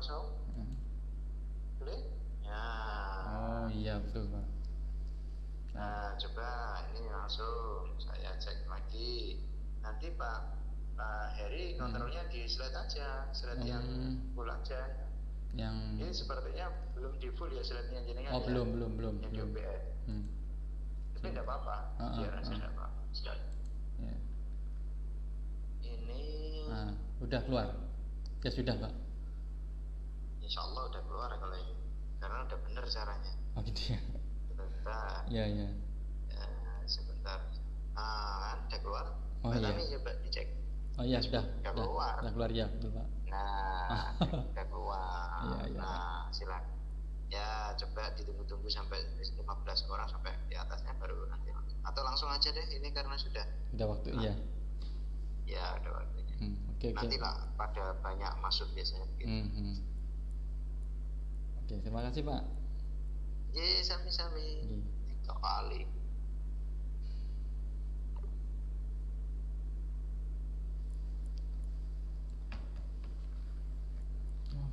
langsung? Boleh? Ya. Oh iya betul Pak. Nah, coba ini langsung saya cek lagi. Nanti Pak Heri kontrolnya di slide aja, slide yang full aja. Yang ini sepertinya belum di full ya slide-nya jenengan oh, ya. belum. Yang di UPN. Tapi enggak apa-apa, biar aja enggak apa-apa. Ya. Ini udah keluar. Ya sudah Pak. Insya Allah udah keluar kalau ini, karena udah bener caranya. Oh gitu ya. Sebentar. Iya. Sebentar. Udah keluar. Oh iya. Kami coba dicek. Oh iya sudah. Udah keluar. Udah keluar ya, betul Pak. Nah, udah keluar. Iya. Nah, silakan. Ya, coba ditunggu-tunggu sampai 15 orang sampai di atasnya baru nanti langsung. Atau langsung aja deh, ini karena sudah waktu. Iya. Ya, udah waktunya. Oke. Nanti lah pada banyak masuk biasanya begitu. Oke, terima kasih Pak. Sami-sami. 3 kali.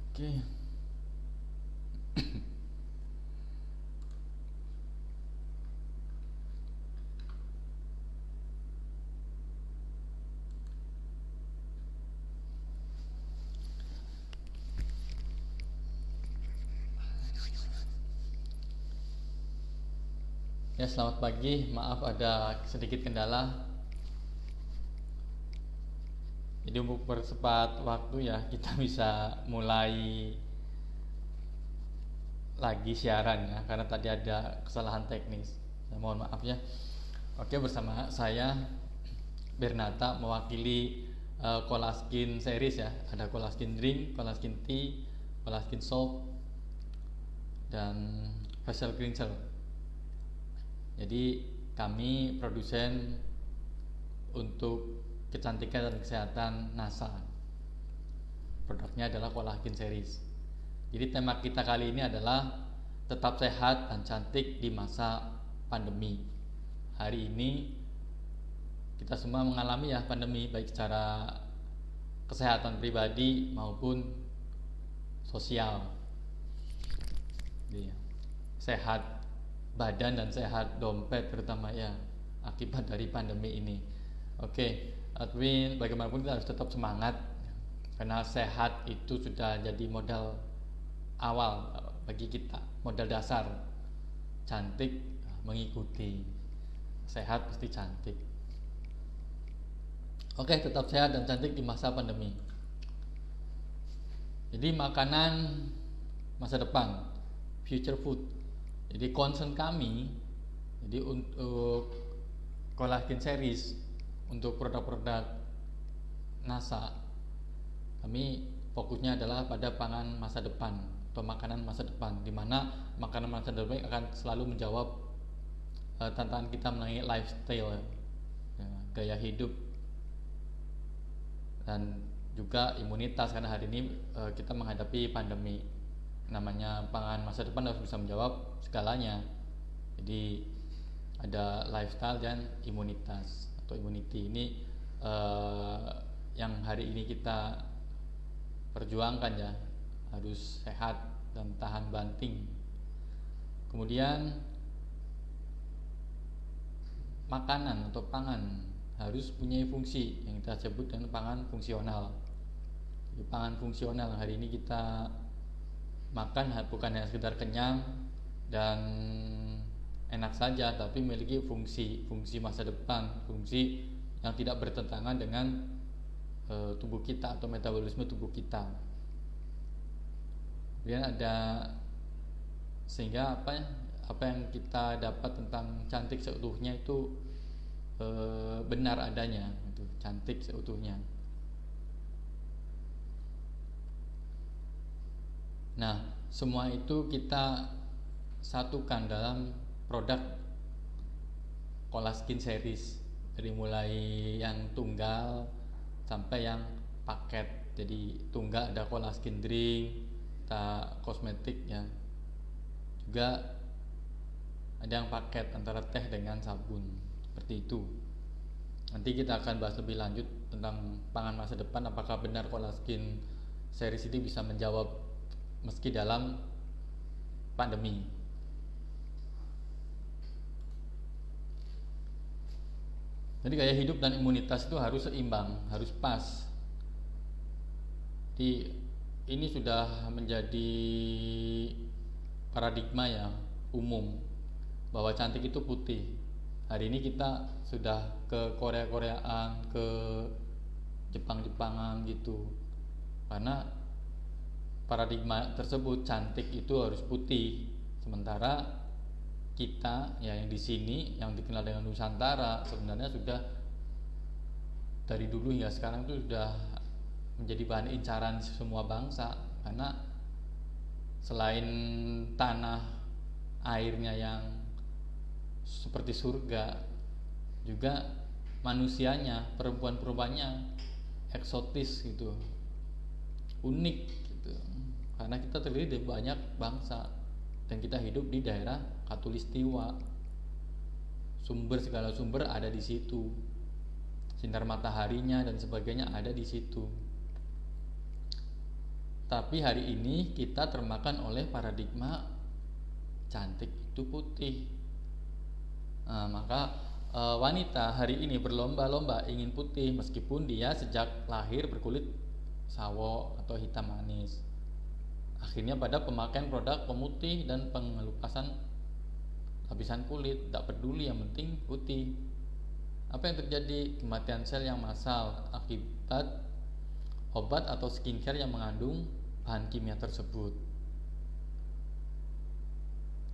Oke. Ya, selamat pagi. Maaf ada sedikit kendala. Jadi untuk percepat waktu ya, kita bisa mulai lagi siaran ya, karena tadi ada kesalahan teknis. Saya mohon maaf ya. Oke, bersama saya Bernata mewakili Colaskin series ya. Ada Colaskin Drink, Colaskin Tea, Colaskin Soap, dan Facial Cleanser. Jadi kami produsen untuk kecantikan dan kesehatan NASA. Produknya adalah Colaskin series. Jadi tema kita kali ini adalah tetap sehat dan cantik di masa pandemi. Hari ini kita semua mengalami ya pandemi, baik secara kesehatan pribadi maupun sosial. Jadi, sehat badan dan sehat dompet terutama ya akibat dari pandemi ini. Oke, tapi bagaimanapun kita harus tetap semangat karena sehat itu sudah jadi modal awal bagi kita, modal dasar. Cantik mengikuti, sehat pasti cantik. Oke, tetap sehat dan cantik di masa pandemi. Jadi makanan masa depan, future food. Jadi concern kami, jadi untuk Colaskin series, untuk produk-produk NASA, kami fokusnya adalah pada pangan masa depan atau makanan masa depan, di mana makanan masa depan akan selalu menjawab tantangan kita mengenai lifestyle, ya, gaya hidup, dan juga imunitas, karena hari ini kita menghadapi pandemi. Namanya pangan masa depan harus bisa menjawab segalanya. Jadi ada lifestyle dan imunitas atau immunity ini yang hari ini kita perjuangkan ya, harus sehat dan tahan banting. Kemudian makanan atau pangan harus punya fungsi yang kita sebut dengan pangan fungsional. Jadi pangan fungsional hari ini kita makan bukan hanya sekedar kenyang dan enak saja, tapi memiliki fungsi masa depan, fungsi yang tidak bertentangan dengan tubuh kita atau metabolisme tubuh kita. Kemudian ada sehingga apa yang kita dapat tentang cantik seutuhnya itu benar adanya, itu cantik seutuhnya. Nah, semua itu kita satukan dalam produk Colaskin series, dari mulai yang tunggal sampai yang paket. Jadi tunggal ada Colaskin Drink, ada kosmetik ya, juga ada yang paket antara teh dengan sabun, seperti itu. Nanti kita akan bahas lebih lanjut tentang pangan masa depan, apakah benar Colaskin series ini bisa menjawab meski dalam pandemi. Jadi gaya hidup dan imunitas itu harus seimbang, harus pas. Ini sudah menjadi paradigma ya umum bahwa cantik itu putih. Hari ini kita sudah ke Korea-Koreaan, ke Jepang-Jepangan gitu. Karena paradigma tersebut cantik itu harus putih. Sementara kita ya yang di sini yang dikenal dengan Nusantara sebenarnya sudah dari dulu hingga sekarang itu sudah menjadi bahan incaran semua bangsa, karena selain tanah airnya yang seperti surga, juga manusianya, perempuan-perempuannya eksotis gitu, unik gitu. Karena kita terdiri dari banyak bangsa dan kita hidup di daerah Katulistiwa. Segala sumber ada di situ. Sinar mataharinya dan sebagainya ada di situ. Tapi hari ini kita termakan oleh paradigma cantik itu putih. Nah, maka wanita hari ini berlomba-lomba ingin putih meskipun dia sejak lahir berkulit sawo atau hitam manis. Akhirnya pada pemakaian produk pemutih dan pengelupasan lapisan kulit, tak peduli, yang penting putih. Apa yang terjadi? Kematian sel yang massal akibat obat atau skincare yang mengandung bahan kimia tersebut.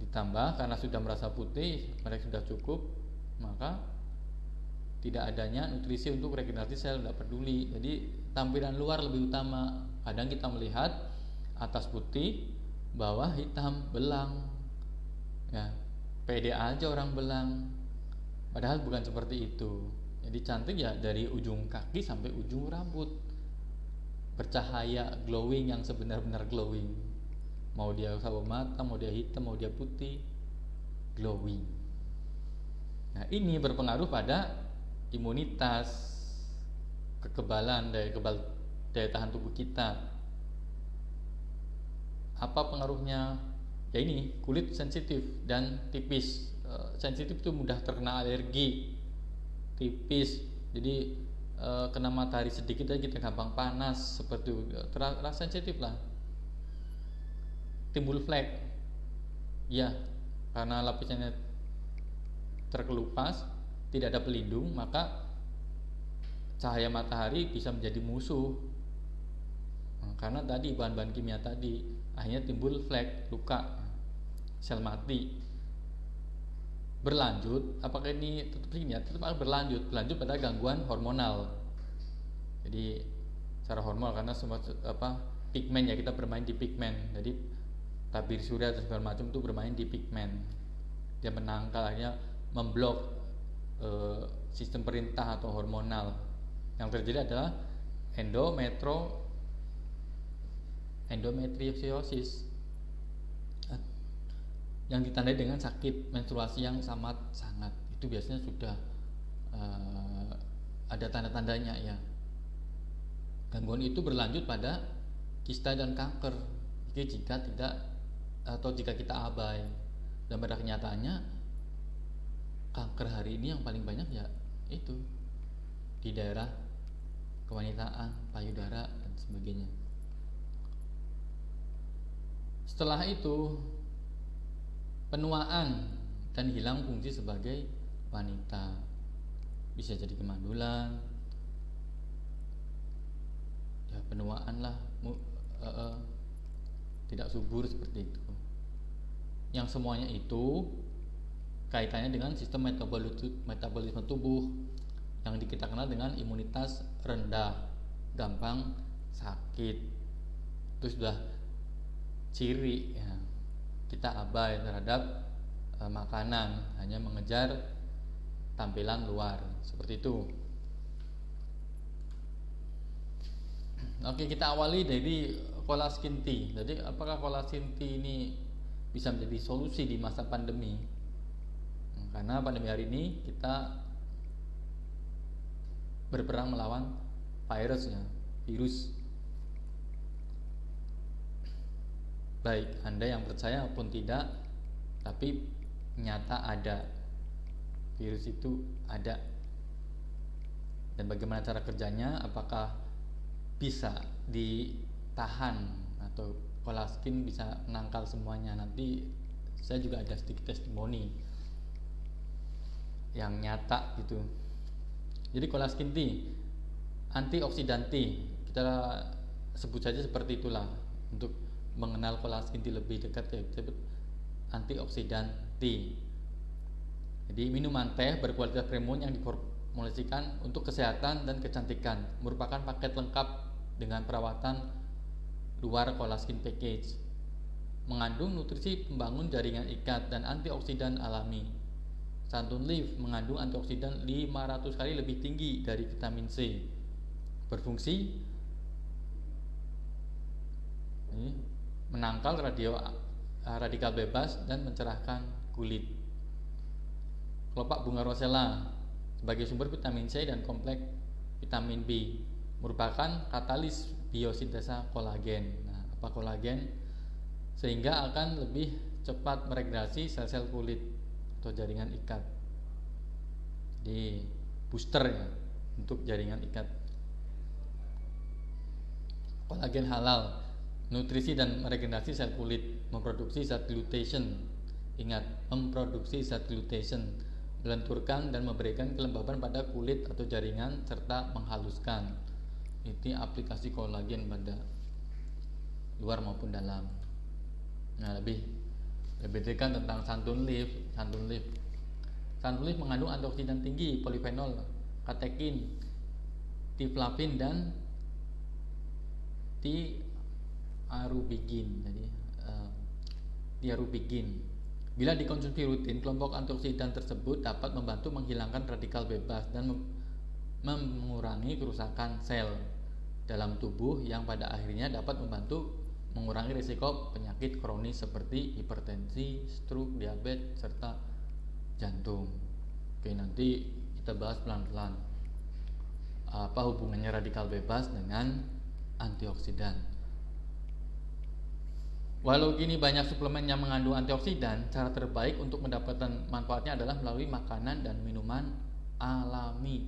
Ditambah karena sudah merasa putih, mereka sudah cukup, maka tidak adanya nutrisi untuk regenerasi sel, tidak peduli. Jadi tampilan luar lebih utama. Kadang kita melihat atas putih, bawah hitam, belang. Ya, pede aja orang belang. Padahal bukan seperti itu. Jadi cantik ya dari ujung kaki sampai ujung rambut. Bercahaya, glowing yang sebenar-benar glowing. Mau dia sawo mata, mau dia hitam, mau dia putih, glowing. Nah, ini berpengaruh pada imunitas, kekebalan, daya tahan tubuh kita. Apa pengaruhnya? Ya ini, kulit sensitif dan tipis. Sensitif itu mudah terkena alergi, tipis. Jadi kena matahari sedikit aja kita gampang panas, seperti terasa sensitif lah. Timbul flek, ya karena lapisannya terkelupas, tidak ada pelindung, maka cahaya matahari bisa menjadi musuh. Karena tadi bahan-bahan kimia tadi, akhirnya timbul flek, luka, sel mati. Berlanjut, apakah ini tetap kimia? Tetap akan berlanjut pada gangguan hormonal. Jadi secara hormonal, karena semua pigmen ya, kita bermain di pigmen. Jadi tabir surya dan segala macam itu bermain di pigmen. Dia menangkal, akhirnya memblok sistem perintah atau hormonal. Yang terjadi adalah endometriosis yang ditandai dengan sakit menstruasi yang sangat. Itu biasanya sudah ada tanda-tandanya ya. Gangguan itu berlanjut pada kista dan kanker jika kita abai. Dan pada kenyataannya kanker hari ini yang paling banyak ya itu di daerah kewanitaan, payudara dan sebagainya. Setelah itu penuaan dan hilang fungsi sebagai wanita, bisa jadi kemandulan, ya penuaan lah, tidak subur seperti itu. Yang semuanya itu kaitannya dengan sistem metabolisme tubuh yang kita kenal dengan imunitas rendah, gampang sakit. Itu sudah ciri ya. Kita abai terhadap makanan, hanya mengejar tampilan luar, seperti itu. Oke, kita awali dari collagen tea. Jadi apakah collagen tea ini bisa menjadi solusi di masa pandemi? Karena pandemi hari ini kita berperang melawan virus. baik Anda yang percaya maupun tidak, tapi nyata ada, virus itu ada. Dan bagaimana cara kerjanya, apakah bisa ditahan atau Colaskin bisa menangkal semuanya, nanti saya juga ada sedikit testimoni yang nyata gitu. Jadi Colaskin Tea antioksidan tea, kita sebut saja seperti itulah. Untuk mengenal Colaskin Tea lebih dekat, ya kita sebut antioksidan tea. Jadi minuman teh berkualitas premium yang diformulasikan untuk kesehatan dan kecantikan, merupakan paket lengkap dengan perawatan luar Colaskin package, mengandung nutrisi pembangun jaringan ikat dan antioksidan alami. Santun Leaf mengandung antioksidan 500 kali lebih tinggi dari vitamin C, berfungsi menangkal radikal bebas dan mencerahkan kulit. Kelopak bunga rosella sebagai sumber vitamin C dan kompleks vitamin B, merupakan katalis biosintesa kolagen. Nah, apa kolagen? Sehingga akan lebih cepat meregenerasi sel-sel kulit atau jaringan ikat. Di booster ya untuk jaringan ikat. Kolagen halal, nutrisi dan meregenerasi sel kulit, memproduksi zat glutation. Ingat, memproduksi zat glutation, melenturkan dan memberikan kelembaban pada kulit atau jaringan serta menghaluskan. Ini aplikasi kolagen pada luar maupun dalam. Nah, lebih dekat tentang Santun Leaf. Santun Leaf mengandung antioksidan tinggi, polifenol, katekin, tiflavin dan tiarubigin. Jadi tiarubigin. Bila dikonsumsi rutin, kelompok antioksidan tersebut dapat membantu menghilangkan radikal bebas dan mengurangi kerusakan sel dalam tubuh, yang pada akhirnya dapat membantu mengurangi risiko penyakit kronis seperti hipertensi, stroke, diabetes, serta jantung. Oke, nanti kita bahas pelan-pelan apa hubungannya radikal bebas dengan antioksidan. Walau kini banyak suplemen yang mengandung antioksidan, cara terbaik untuk mendapatkan manfaatnya adalah melalui makanan dan minuman alami.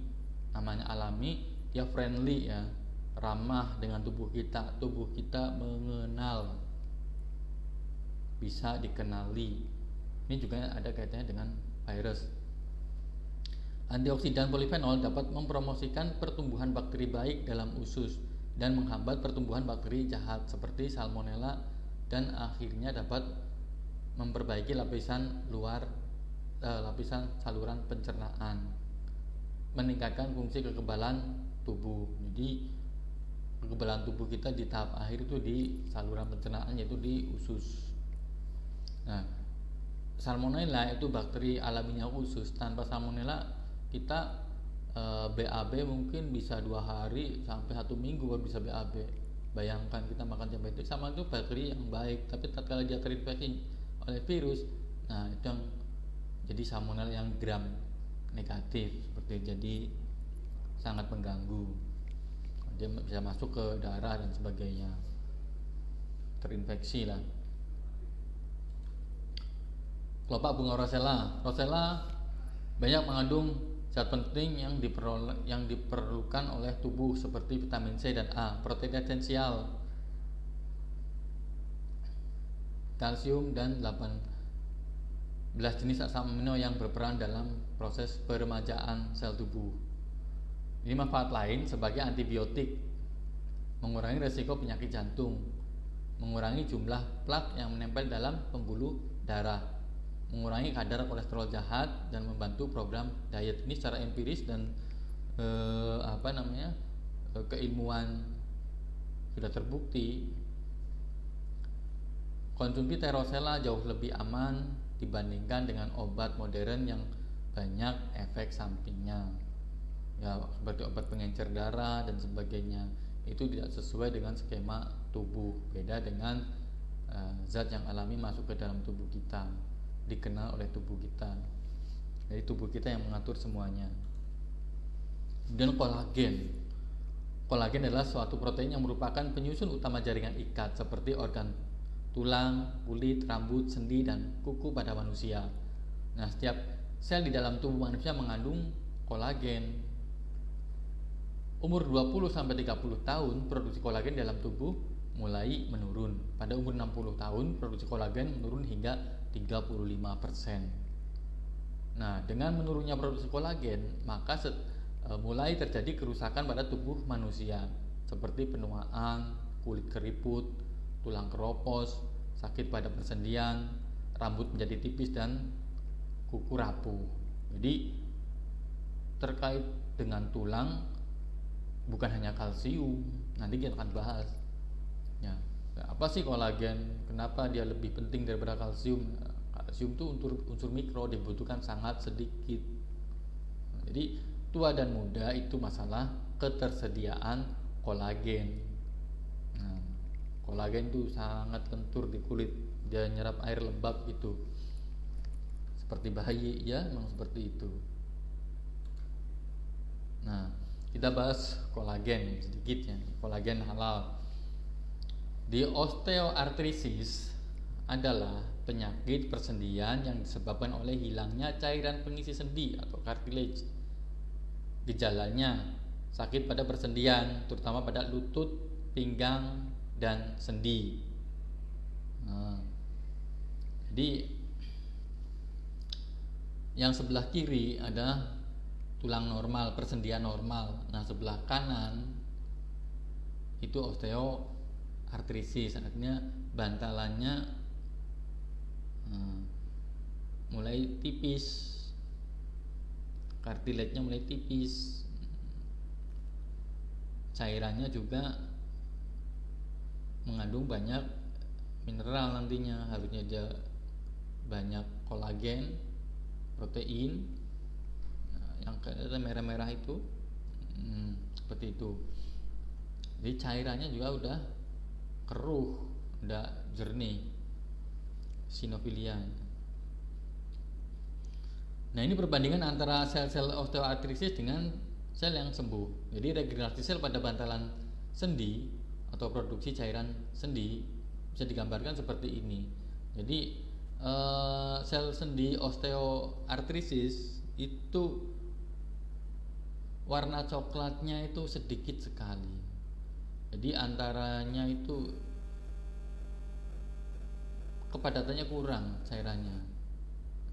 Namanya alami, ya friendly ya, ramah dengan tubuh kita. Tubuh kita mengenal, bisa dikenali. Ini juga ada kaitannya dengan virus. Antioksidan polifenol dapat mempromosikan pertumbuhan bakteri baik dalam usus dan menghambat pertumbuhan bakteri jahat seperti salmonella, dan akhirnya dapat memperbaiki lapisan saluran pencernaan, meningkatkan fungsi kekebalan tubuh. Jadi kekebalan tubuh kita di tahap akhir itu di saluran pencernaan, yaitu di usus. Nah, salmonella itu bakteri alaminya usus. Tanpa salmonella kita BAB mungkin bisa 2 hari sampai 1 minggu baru bisa BAB. Bayangkan kita makan diabetes, sama itu bakteri yang baik, tapi tatkala dia terinfeksi oleh virus, nah itu yang jadi salmonella yang gram negatif, seperti jadi sangat mengganggu. Dia bisa masuk ke darah dan sebagainya, terinfeksi lah. Kelopak bunga rosella banyak mengandung zat penting yang diperlukan oleh tubuh seperti vitamin C dan A, protein esensial, kalsium, dan 18 jenis asam amino yang berperan dalam proses peremajaan sel tubuh. Ini manfaat lain sebagai antibiotik, mengurangi resiko penyakit jantung, mengurangi jumlah plak yang menempel dalam pembuluh darah, mengurangi kadar kolesterol jahat, dan membantu program diet. Ini secara empiris dan keilmuan sudah terbukti. Konsumsi teh rosella jauh lebih aman dibandingkan dengan obat modern yang banyak efek sampingnya, ya seperti obat pengencer darah dan sebagainya. Itu tidak sesuai dengan skema tubuh, beda dengan zat yang alami masuk ke dalam tubuh kita, dikenal oleh tubuh kita. Jadi tubuh kita yang mengatur semuanya. Dan kolagen adalah suatu protein yang merupakan penyusun utama jaringan ikat seperti organ tulang, kulit, rambut, sendi, dan kuku pada manusia. Nah, setiap sel di dalam tubuh manusia mengandung kolagen. Umur 20-30 tahun produksi kolagen dalam tubuh mulai menurun. Pada umur 60 tahun produksi kolagen menurun hingga 35%. Nah, dengan menurunnya produksi kolagen, maka mulai terjadi kerusakan pada tubuh manusia seperti penuaan, kulit keriput, tulang keropos, sakit pada persendian, rambut menjadi tipis, dan kuku rapuh. Jadi terkait dengan tulang bukan hanya kalsium, nanti kita akan bahas ya, apa sih kolagen, kenapa dia lebih penting daripada kalsium. Kalsium itu unsur mikro, dibutuhkan sangat sedikit. Jadi tua dan muda itu masalah ketersediaan kolagen. Nah, kolagen itu sangat lentur di kulit, dia nyerap air lembab itu seperti bayi, ya memang seperti itu. Nah, kita bahas kolagen sedikit ya, kolagen halal. Di osteoartritis adalah penyakit persendian yang disebabkan oleh hilangnya cairan pengisi sendi atau cartilage. Gejalanya sakit pada persendian, terutama pada lutut, pinggang, dan sendi. Nah, jadi yang sebelah kiri ada tulang normal, persendian normal. Nah, sebelah kanan itu osteoartritis, artinya bantalannya mulai tipis, kartilagenya mulai tipis, cairannya juga mengandung banyak mineral, nantinya harusnya dia banyak kolagen, protein. Nah, yang kelihatan merah-merah itu seperti itu. Jadi cairannya juga udah keruh, udah jernih, sinofilia. Nah, ini perbandingan antara sel-sel osteoartritis dengan sel yang sembuh. Jadi regenerasi sel pada bantalan sendi atau produksi cairan sendi bisa digambarkan seperti ini. Jadi sel sendi osteoartritis itu warna coklatnya itu sedikit sekali. Jadi antaranya itu kepadatannya kurang cairannya.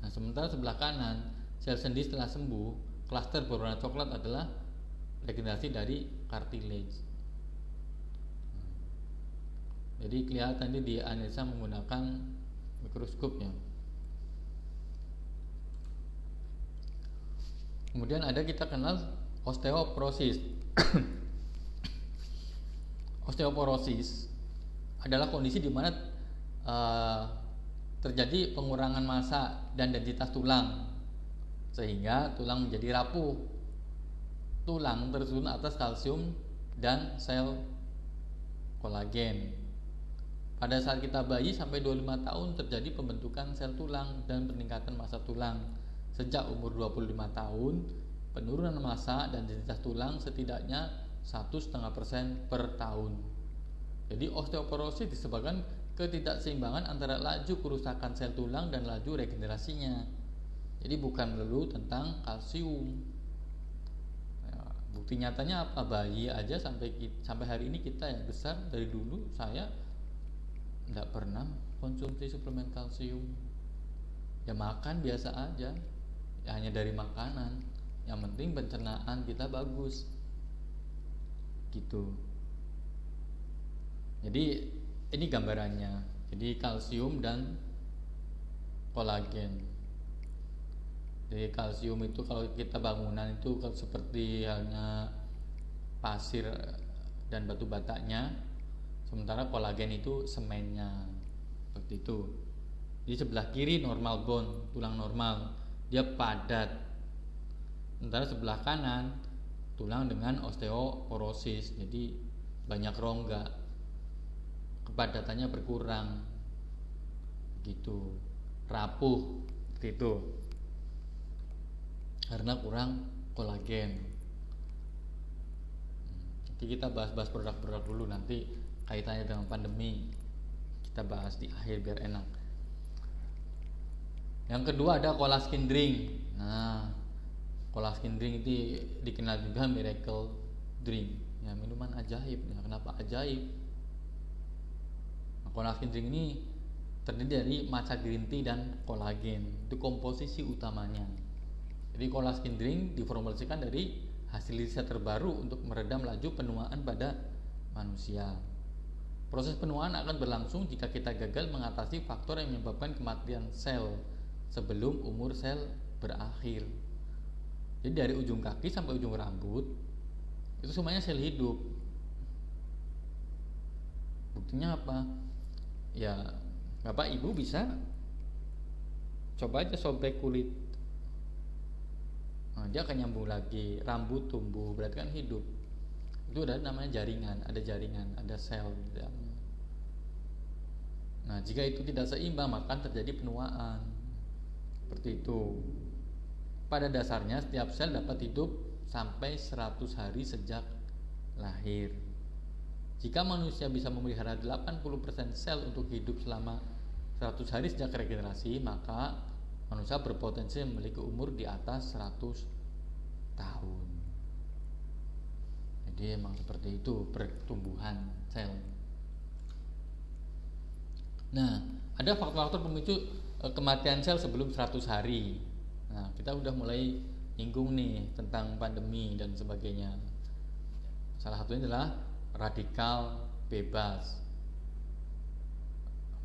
Nah, sementara sebelah kanan sel sendi setelah sembuh, klaster berwarna coklat adalah regenerasi dari cartilage. Jadi kelihatan ini dianalisa menggunakan mikroskop ya. Kemudian ada kita kenal osteoporosis. Osteoporosis adalah kondisi di mana terjadi pengurangan massa dan densitas tulang sehingga tulang menjadi rapuh. Tulang tersusun atas kalsium dan sel kolagen. Pada saat kita bayi sampai 25 tahun terjadi pembentukan sel tulang dan peningkatan massa tulang. Sejak umur 25 tahun, penurunan massa dan densitas tulang setidaknya 1,5% per tahun. Jadi osteoporosis disebabkan ketidakseimbangan antara laju kerusakan sel tulang dan laju regenerasinya. Jadi bukan melulu tentang kalsium. Ya, bukti nyatanya apa? Bayi aja sampai hari ini kita yang besar, dari dulu saya tidak pernah konsumsi suplemen kalsium. Ya makan biasa aja, ya hanya dari makanan. Yang penting pencernaan kita bagus, gitu. Jadi ini gambarannya. Jadi kalsium dan kolagen. Jadi kalsium itu kalau kita bangunan itu seperti halnya pasir dan batu batanya, sementara kolagen itu semennya, seperti itu. Di sebelah kiri normal bone, tulang normal, dia padat. Sementara sebelah kanan tulang dengan osteoporosis, jadi banyak rongga, kepadatannya berkurang, gitu, rapuh, gitu, karena kurang kolagen. Nanti kita bahas-bahas produk-produk dulu, nanti kaitannya dengan pandemi kita bahas di akhir biar enak. Yang kedua ada cola skin drink. Nah, cola skin drink itu dikenal juga miracle drink, ya minuman ajaib. Nah, kenapa ajaib? Nah, cola skin drink ini terdiri dari matcha green tea dan kolagen. Itu komposisi utamanya. Jadi cola skin drink diformulasikan dari hasil riset terbaru untuk meredam laju penuaan pada manusia. Proses penuaan akan berlangsung jika kita gagal mengatasi faktor yang menyebabkan kematian sel sebelum umur sel berakhir. Jadi dari ujung kaki sampai ujung rambut itu semuanya sel hidup. Buktinya apa? Ya, Bapak Ibu bisa coba aja sobek kulit. Nah, dia akan nyambung lagi, rambut tumbuh, berarti kan hidup. Itu ada namanya jaringan, ada sel di dalamnya. Nah, jika itu tidak seimbang maka terjadi penuaan. Seperti itu. Pada dasarnya setiap sel dapat hidup sampai 100 hari sejak lahir. Jika manusia bisa memelihara 80% sel untuk hidup selama 100 hari sejak regenerasi, maka manusia berpotensi memiliki umur di atas 100 tahun. Jadi emang seperti itu pertumbuhan sel. Nah, ada faktor-faktor pemicu kematian sel sebelum 100 hari. Nah, kita udah mulai nyinggung nih tentang pandemi dan sebagainya. Salah satunya adalah radikal bebas.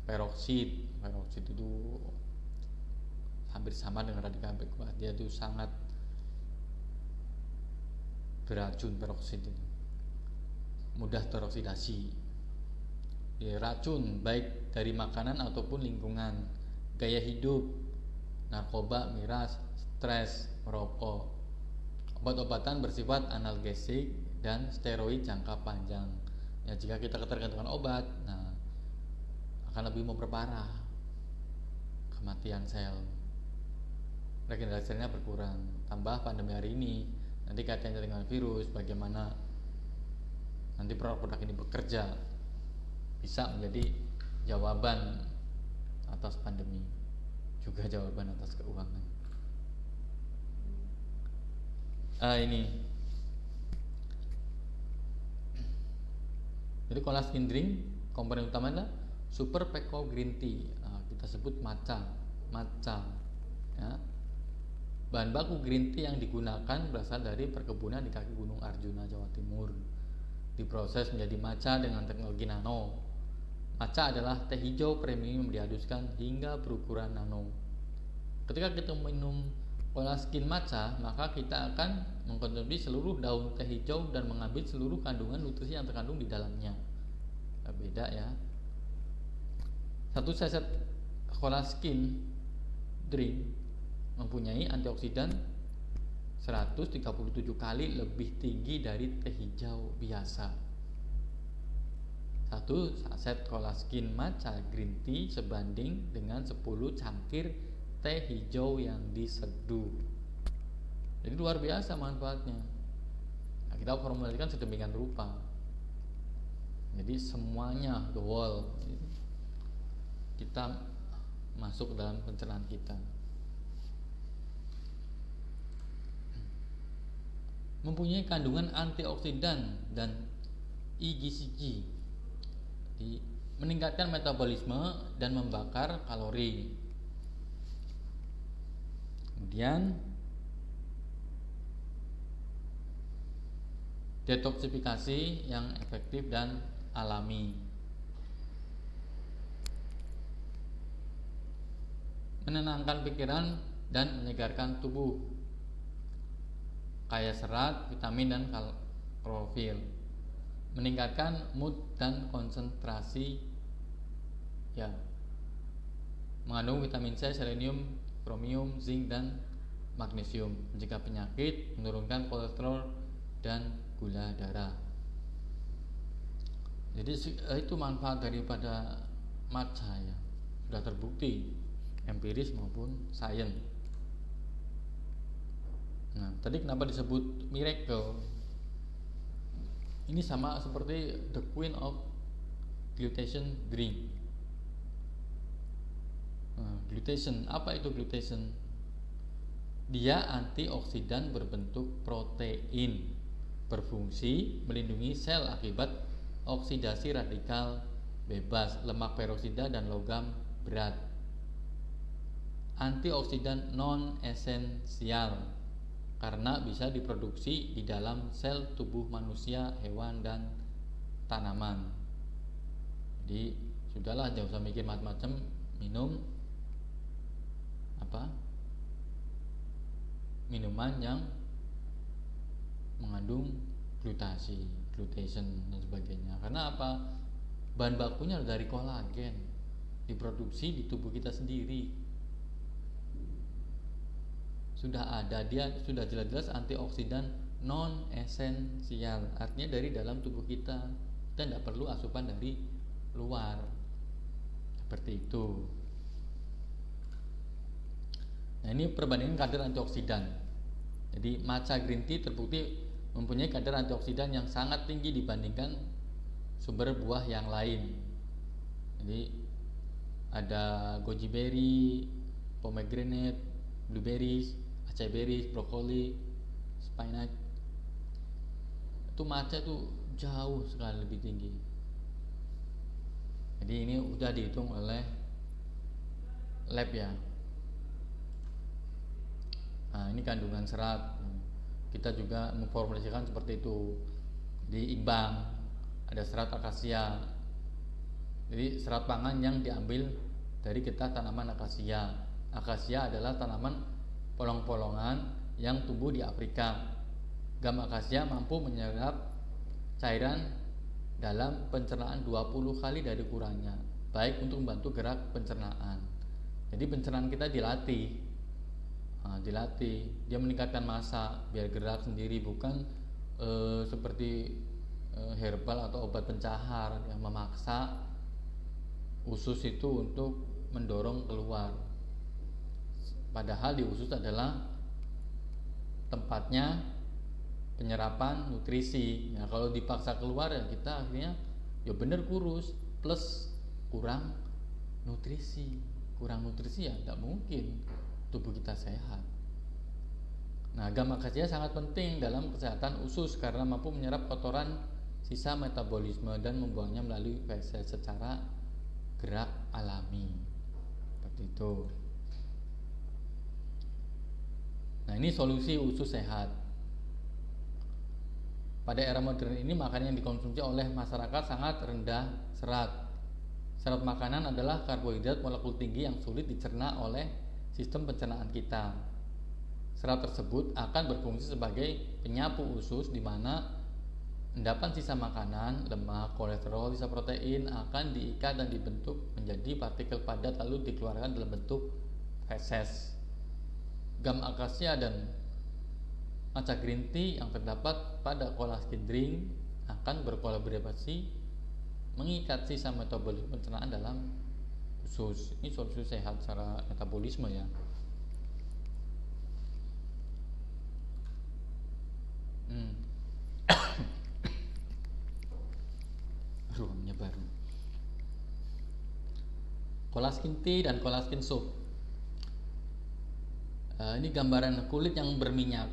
Peroksid itu hampir sama dengan radikal bebas. Dia itu sangat beracun. Peroksid itu mudah teroksidasi. Ya, racun baik dari makanan ataupun lingkungan, gaya hidup, narkoba, miras, stres, merokok, obat-obatan bersifat analgesik dan steroid jangka panjang. Ya, jika kita ketergantungan obat, nah akan lebih memperparah kematian sel. Regenerasi selnya berkurang. Tambah pandemi hari ini, nanti kaitannya dengan virus, bagaimana nanti produk-produk ini bekerja bisa menjadi jawaban atas pandemi, juga jawaban atas keuangan. Ini jadi cola skin drink komponen utamanya super peko green tea. Kita sebut matcha ya. Bahan baku green tea yang digunakan berasal dari perkebunan di kaki Gunung Arjuna, Jawa Timur. Diproses menjadi matcha dengan teknologi nano. Matcha adalah teh hijau premium dihaduskan hingga berukuran nano. Ketika kita minum cola skin matcha, maka kita akan mengkonsumsi seluruh daun teh hijau dan mengambil seluruh kandungan nutrisi yang terkandung di dalamnya. Beda ya. Satu saset cola skin drink mempunyai antioksidan 137 kali lebih tinggi dari teh hijau biasa. Satu saset cola skin matcha green tea sebanding dengan 10 cangkir teh hijau yang diseduh. Jadi luar biasa manfaatnya. Nah, kita formulasikan sedemikian rupa. Jadi semuanya the whole kita masuk dalam pencernaan kita. Mempunyai kandungan antioksidan dan EGCG, jadi meningkatkan metabolisme dan membakar kalori. Kemudian detoksifikasi yang efektif dan alami, menenangkan pikiran dan menyegarkan tubuh, kaya serat, vitamin dan klorofil, meningkatkan mood dan konsentrasi, ya, mengandung vitamin C, selenium, kromium, zinc dan magnesium, mencegah penyakit, menurunkan kolesterol dan gula darah. Jadi itu manfaat daripada matcha ya, sudah terbukti empiris maupun sains. Nah, tadi kenapa disebut miracle? Ini sama seperti the queen of glutation drink. glutation. Apa itu glutation? Dia antioksidan berbentuk protein, berfungsi melindungi sel akibat oksidasi radikal bebas, lemak peroksida dan logam berat. Antioksidan non esensial karena bisa diproduksi di dalam sel tubuh manusia, hewan dan tanaman. Jadi sudahlah, jangan usah mikir macam-macam, minum minuman yang mengandung glutation dan sebagainya. Karena apa? Bahan bakunya dari kolagen, diproduksi di tubuh kita sendiri. Sudah ada, dia sudah jelas-jelas antioksidan non esensial, artinya dari dalam tubuh kita. Kita tidak perlu asupan dari luar. Seperti itu. Nah, ini perbandingan kadar antioksidan. Jadi matcha green tea terbukti mempunyai kadar antioksidan yang sangat tinggi dibandingkan sumber buah yang lain. Jadi ada goji berry, pomegranate, blueberries, acai berries, brokoli, spinach. Itu matcha itu jauh sekali lebih tinggi. Jadi ini udah dihitung oleh lab ya. Nah, ini kandungan serat. Kita juga memformulasikan seperti itu. Di imbang ada serat akasia. Jadi serat pangan yang diambil dari getah tanaman akasia. Akasia adalah tanaman polong-polongan yang tumbuh di Afrika. Gam akasia mampu menyerap cairan dalam pencernaan 20 kali dari ukurannya, baik untuk membantu gerak pencernaan. Jadi pencernaan kita dilatih. Dia meningkatkan massa biar gerak sendiri, bukan seperti herbal atau obat pencahar yang memaksa usus itu untuk mendorong keluar. Padahal di usus adalah tempatnya penyerapan nutrisi. Ya, kalau dipaksa keluar ya kita akhirnya ya bener kurus plus kurang nutrisi. Kurang nutrisi ya tidak mungkin tubuh kita sehat. Nah, gam akasia sangat penting dalam kesehatan usus karena mampu menyerap kotoran sisa metabolisme dan membuangnya melalui feses secara gerak alami. Seperti itu. Nah, ini solusi usus sehat. Pada era modern ini makanan yang dikonsumsi oleh masyarakat sangat rendah serat. Serat makanan adalah karbohidrat molekul tinggi yang sulit dicerna oleh sistem pencernaan kita. Serat tersebut akan berfungsi sebagai penyapu usus di mana endapan sisa makanan, lemak, kolesterol, sisa protein akan diikat dan dibentuk menjadi partikel padat lalu dikeluarkan dalam bentuk feses. Gam akasia dan matcha green tea yang terdapat pada cola skin drink akan berkolaborasi mengikat sisa metabolisme pencernaan dalam usus. Ini solusi sehat secara metabolisme ya. Ruangnya baru. Cola skin tea dan cola skin soup. Ini gambaran kulit yang berminyak,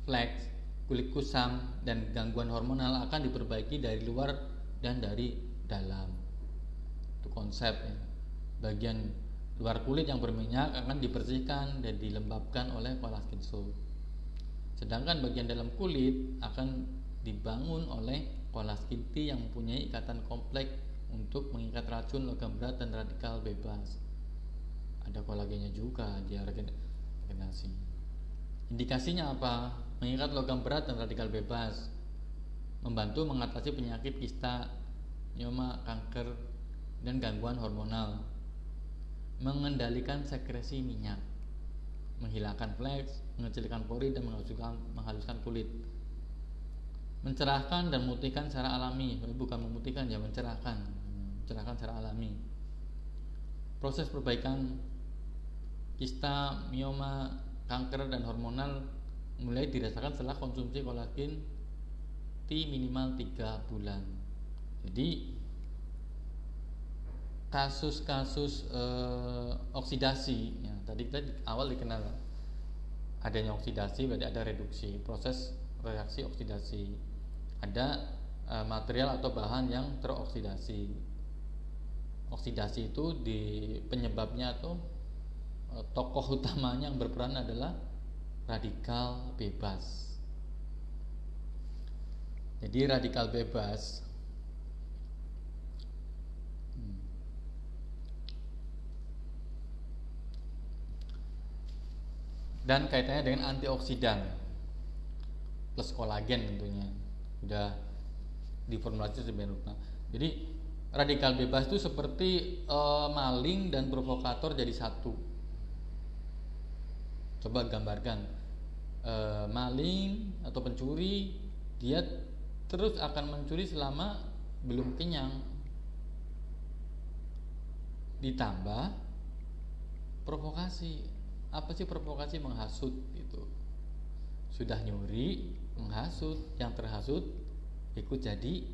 fleks, kulit kusam dan gangguan hormonal akan diperbaiki dari luar dan dari dalam. Itu konsep ya. Bagian luar kulit yang berminyak akan dibersihkan dan dilembabkan oleh cola skin soup. Sedangkan bagian dalam kulit akan dibangun oleh cola skin tea yang mempunyai ikatan kompleks untuk mengikat racun, logam berat dan radikal bebas. Ada kolagennya juga, dia regenerasi. Indikasinya apa? Mengikat logam berat dan radikal bebas, membantu mengatasi penyakit kista, mioma, kanker, dan gangguan hormonal, mengendalikan sekresi minyak, menghilangkan fleks, mengecilkan pori dan menghaluskan kulit, mencerahkan dan memutihkan secara alami, bukan memutihkan ya, mencerahkan secara alami. Proses perbaikan kista, mioma, kanker dan hormonal mulai dirasakan setelah konsumsi kolagen tea minimal 3 bulan. Jadi kasus-kasus oksidasi ya, tadi kita awal dikenal adanya oksidasi, berarti ada reduksi, proses reaksi oksidasi, ada material atau bahan yang teroksidasi. Oksidasi itu di penyebabnya atau tokoh utamanya yang berperan adalah radikal bebas. Jadi radikal bebas dan kaitannya dengan antioksidan plus kolagen tentunya sudah diformulasi sedemikian rupa. Jadi radikal bebas itu seperti maling dan provokator jadi satu. Coba gambarkan maling atau pencuri, dia terus akan mencuri selama belum kenyang, ditambah provokasi. Apa sih provokasi? Menghasut gitu. Sudah nyuri, menghasut, yang terhasut ikut jadi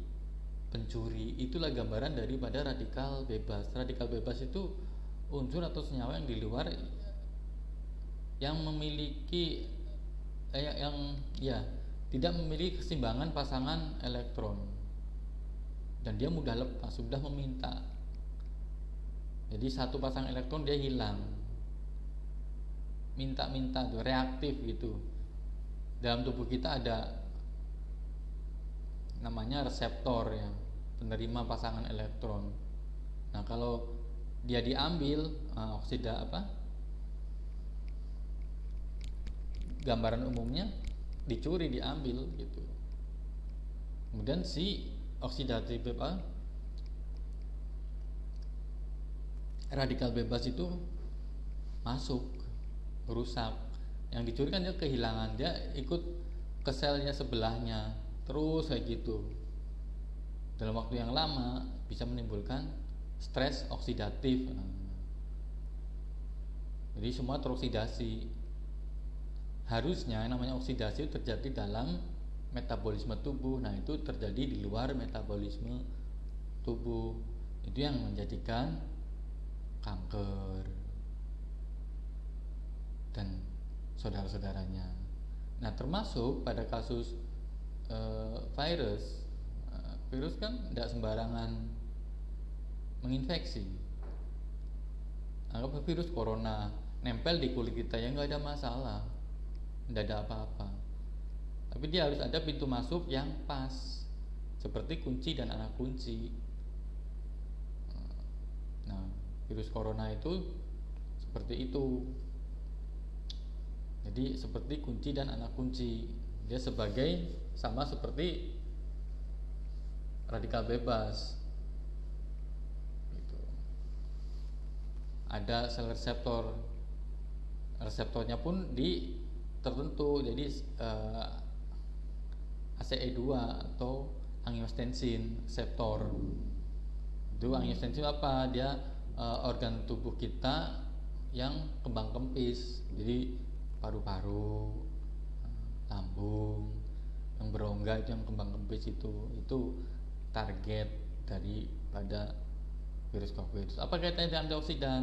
pencuri. Itulah gambaran daripada radikal bebas. Radikal bebas itu unsur atau senyawa yang di luar yang memiliki tidak memiliki keseimbangan pasangan elektron, dan dia mudah lepas, sudah meminta. Jadi satu pasang elektron dia hilang, minta tuh, reaktif gitu. Dalam tubuh kita ada namanya reseptor ya, penerima pasangan elektron. Nah kalau dia diambil gambaran umumnya dicuri, diambil gitu. Kemudian si oksidatif radikal bebas itu masuk, merusak. Yang dicuri kan dia kehilangan, dia ikut ke selnya sebelahnya, terus kayak gitu. Dalam waktu yang lama bisa menimbulkan stres oksidatif. Jadi semua teroksidasi. Harusnya namanya oksidasi terjadi dalam metabolisme tubuh. Nah itu terjadi di luar metabolisme tubuh. Itu yang menjadikan kanker dan saudara-saudaranya. Nah termasuk pada kasus virus kan tidak sembarangan menginfeksi. Anggap virus corona nempel di kulit kita ya nggak ada masalah, tidak ada apa-apa. Tapi dia harus ada pintu masuk yang pas, seperti kunci dan anak kunci. Nah, virus corona itu seperti itu. Jadi seperti kunci dan anak kunci. Dia sama seperti radikal bebas. Gitu. Ada sel reseptor. Reseptornya pun tertentu, jadi ACE2 atau angiostensin reseptor. Itu angiostensin apa? Dia organ tubuh kita yang kembang kempis, jadi paru-paru, lambung, yang berongga itu yang kembang kempis itu target daripada virus COVID. Apa kaitannya dengan antioksidan?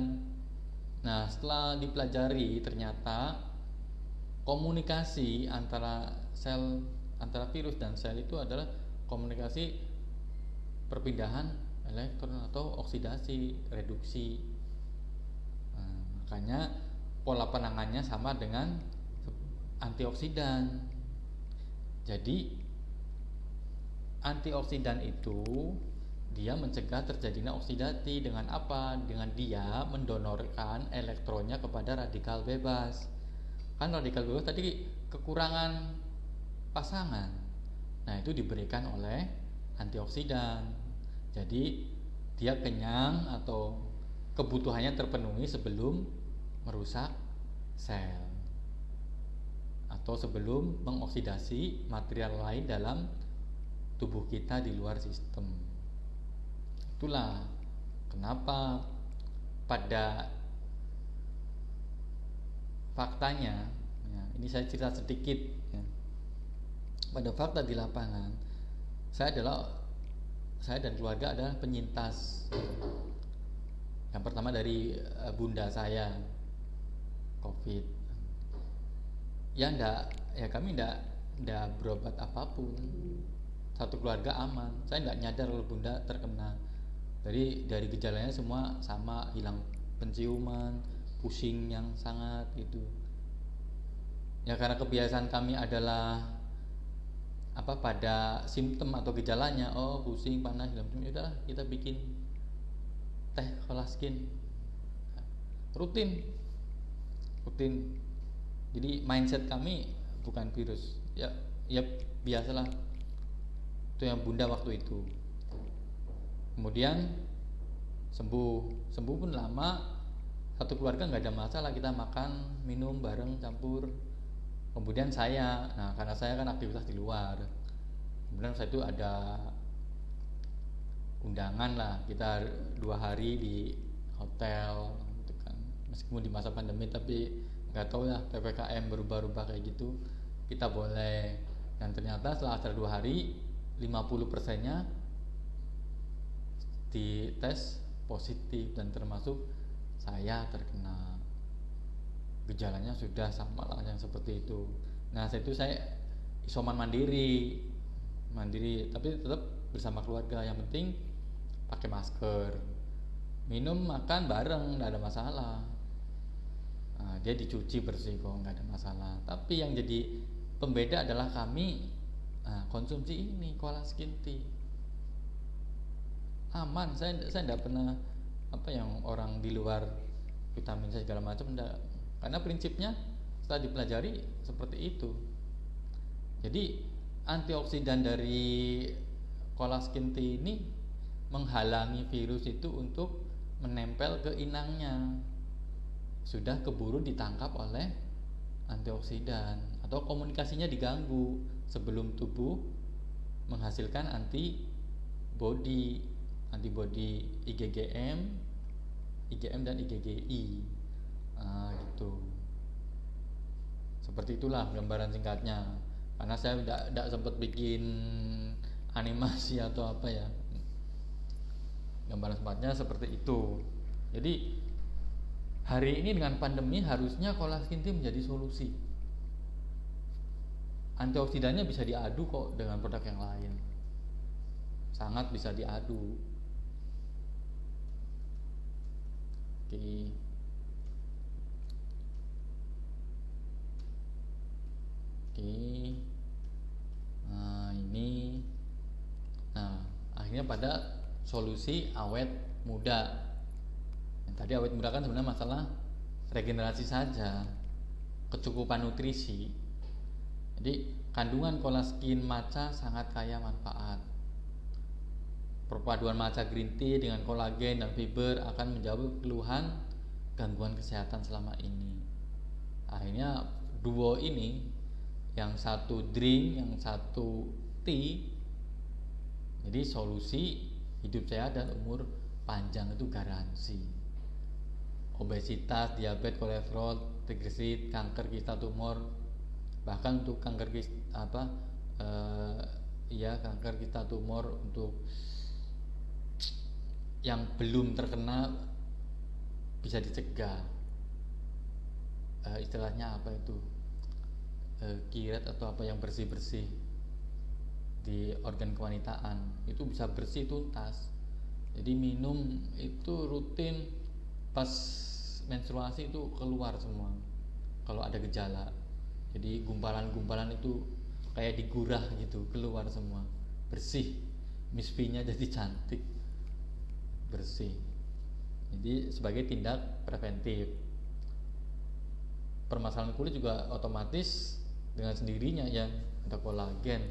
Nah, setelah dipelajari ternyata komunikasi antara virus dan sel itu adalah komunikasi perpindahan elektron atau oksidasi, reduksi. Nah, makanya pola penanganannya sama dengan antioksidan. Jadi antioksidan itu dia mencegah terjadinya oksidasi dengan apa? Dengan dia mendonorkan elektronnya kepada radikal bebas. Kan radikal bebas tadi kekurangan pasangan. Nah, itu diberikan oleh antioksidan. Jadi dia kenyang atau kebutuhannya terpenuhi sebelum merusak sel atau sebelum mengoksidasi material lain dalam tubuh kita di luar sistem. Itulah kenapa pada faktanya, ya, ini saya cerita sedikit ya. Pada fakta di lapangan, saya dan keluarga adalah penyintas Yang pertama dari bunda saya COVID. Ya kami ndak berobat apapun. Satu keluarga aman. Saya nggak nyadar kalau bunda terkena. Dari gejalanya semua sama, hilang penciuman, pusing yang sangat itu. Ya karena kebiasaan kami adalah pada simptom atau gejalanya, pusing, panas, hilang penciuman, udahlah kita bikin teh kolaskin rutin. Jadi mindset kami bukan virus, ya biasalah, itu yang bunda waktu itu. Kemudian sembuh pun lama, satu keluarga nggak ada masalah, kita makan minum bareng campur. Kemudian saya, karena saya kan aktivitas di luar, kemudian saya itu ada undangan lah, kita 2 hari di hotel gitu kan, meskipun di masa pandemi, tapi nggak tahu ya PPKM berubah-ubah kayak gitu, kita boleh. Dan ternyata setelah 2 hari 50%-nya di tes positif, dan termasuk saya terkena. Gejalanya sudah sama lah yang seperti itu. Nah setelah itu saya isoman mandiri, tapi tetap bersama keluarga. Yang penting pakai masker, minum makan bareng, nggak ada masalah. Dia dicuci bersih kok, nggak ada masalah. Tapi yang jadi pembeda adalah kami konsumsi ini kolaskin tea. Aman, saya nggak pernah yang orang di luar vitamin C segala macam, enggak. Karena prinsipnya setelah dipelajari seperti itu. Jadi antioksidan dari kolaskin tea ini menghalangi virus itu untuk menempel ke inangnya. Sudah keburu ditangkap oleh antioksidan, atau komunikasinya diganggu sebelum tubuh menghasilkan antibody IgM dan IgGI. Gitu. Seperti itulah gambaran singkatnya. Karena saya tidak sempat bikin animasi atau apa ya. Gambaran singkatnya seperti itu. Jadi hari ini dengan pandemi harusnya kolaskin tea menjadi solusi. Antioksidannya bisa diadu kok dengan produk yang lain. Sangat bisa diadu. Oke. Ini akhirnya pada solusi awet muda. Yang tadi awet muda kan sebenarnya masalah regenerasi saja, kecukupan nutrisi. Jadi kandungan kolaskin matcha sangat kaya manfaat. Perpaduan matcha green tea dengan kolagen dan fiber akan menjawab keluhan gangguan kesehatan selama ini. Akhirnya duo ini, yang satu drink, yang satu tea, jadi solusi hidup sehat dan umur panjang itu garansi. Obesitas, diabetes, kolesterol, trigliserid, kanker kista, tumor, bahkan untuk kanker kista tumor untuk yang belum terkena bisa dicegah. Istilahnya apa itu? Kiret atau apa yang bersih-bersih di organ kewanitaan itu bisa bersih tuntas. Jadi minum itu rutin, pas menstruasi itu keluar semua kalau ada gejala. Jadi gumpalan-gumpalan itu kayak digurah gitu, keluar semua, bersih. Miss V-nya jadi cantik, bersih. Jadi sebagai tindak preventif. Permasalahan kulit juga otomatis dengan sendirinya ya, ada kolagen,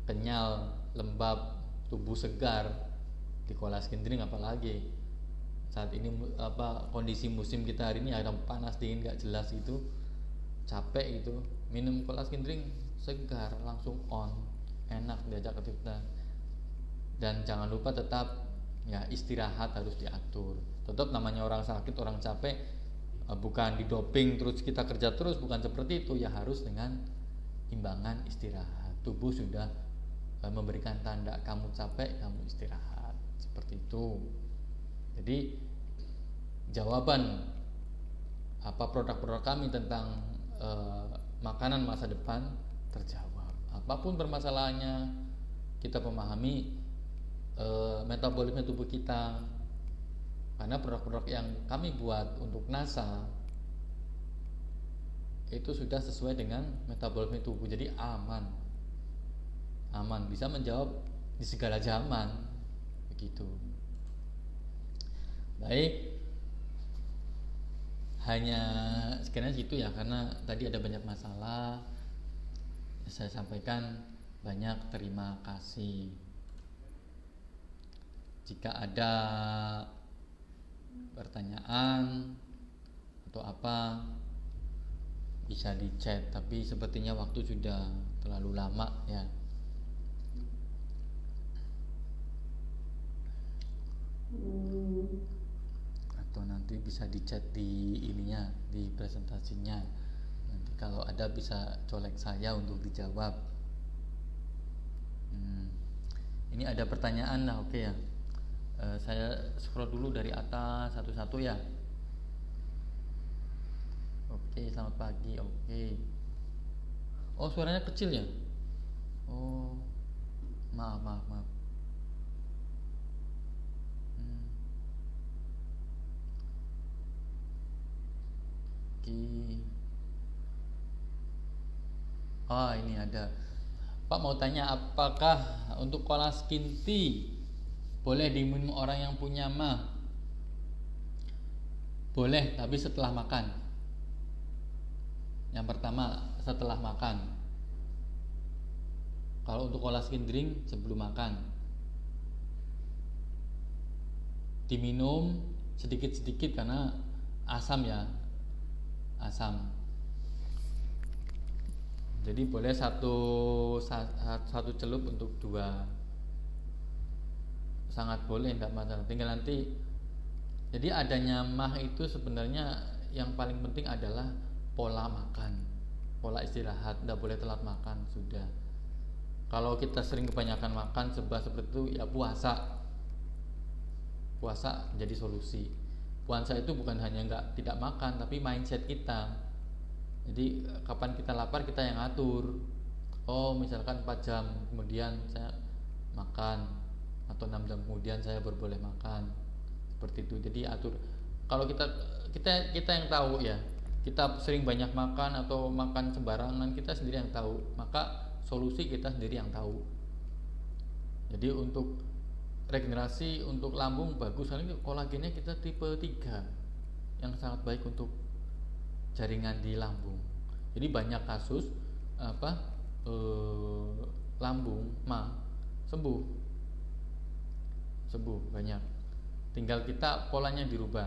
kenyal, lembab, tubuh segar di kolaskin drink. Apalagi saat ini kondisi musim kita hari ini ada panas dingin gak jelas itu, capek itu, minum kolaskin drink segar, langsung on, enak diajak aktivitas. Dan jangan lupa tetap ya istirahat harus diatur. Tetap namanya orang sakit, orang capek, bukan didoping terus kita kerja terus, bukan seperti itu ya, harus dengan imbangan istirahat. Tubuh sudah memberikan tanda kamu capek, kamu istirahat, seperti itu. Jadi jawaban apa produk-produk kami tentang makanan masa depan terjawab. Apapun permasalahannya, kita memahami metabolisme tubuh kita, karena produk-produk yang kami buat untuk NASA itu sudah sesuai dengan metabolisme tubuh, jadi aman, bisa menjawab di segala zaman, begitu. Baik, hanya sekian gitu ya, karena tadi ada banyak masalah saya sampaikan. Banyak terima kasih. Jika ada pertanyaan atau apa bisa di chat, tapi sepertinya waktu sudah terlalu lama ya. Atau nanti bisa di chat di ininya, di presentasinya. Nanti kalau ada bisa colek saya untuk dijawab. Ini ada pertanyaan lah, oke ya. Saya scroll dulu dari atas satu-satu ya. Oke, selamat pagi. Oke. Oh, suaranya kecil ya? Oh, maaf. Oh, ini ada. Pak mau tanya, apakah untuk cola skin tea boleh diminum orang yang punya MAH? Boleh, tapi setelah makan. Yang pertama, setelah makan. Kalau untuk cola skin drink, sebelum makan. Diminum sedikit-sedikit karena asam ya, asam. Jadi boleh satu celup untuk 2. Sangat boleh, tidak masalah. Tinggal nanti. Jadi adanya MAH itu sebenarnya yang paling penting adalah pola makan, pola istirahat. Tidak boleh telat makan sudah. Kalau kita sering kebanyakan makan seperti itu ya puasa jadi solusi. Puasa itu bukan hanya tidak makan, tapi mindset kita. Jadi kapan kita lapar kita yang atur. Oh, misalkan 4 jam kemudian saya makan, atau 6 jam kemudian saya boleh makan, seperti itu. Jadi atur. Kalau kita yang tahu ya, kita sering banyak makan atau makan sembarangan, kita sendiri yang tahu, maka solusi kita sendiri yang tahu. Jadi untuk regenerasi, untuk lambung bagus, karena kolagennya kita tipe 3 yang sangat baik untuk jaringan di lambung. Jadi banyak kasus lambung MAH sembuh banyak. Tinggal kita polanya dirubah.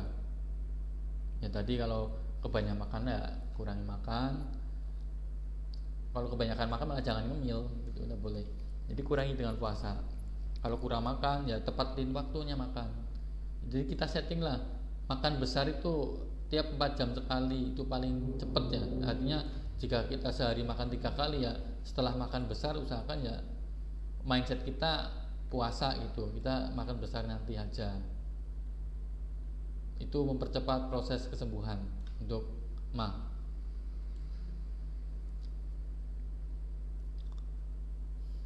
Ya tadi kalau kebanyakan makan ya kurangi makan. Kalau kebanyakan makan malah jangan ngemil, gitu udah boleh. Jadi kurangi dengan puasa. Kalau kurang makan ya tepatin waktunya makan. Jadi kita setting lah, makan besar itu tiap 4 jam sekali, itu paling cepat ya. Artinya jika kita sehari makan 3 kali ya, setelah makan besar usahakan ya mindset kita puasa gitu, kita makan besar nanti aja. Itu mempercepat proses kesembuhan untuk MAH.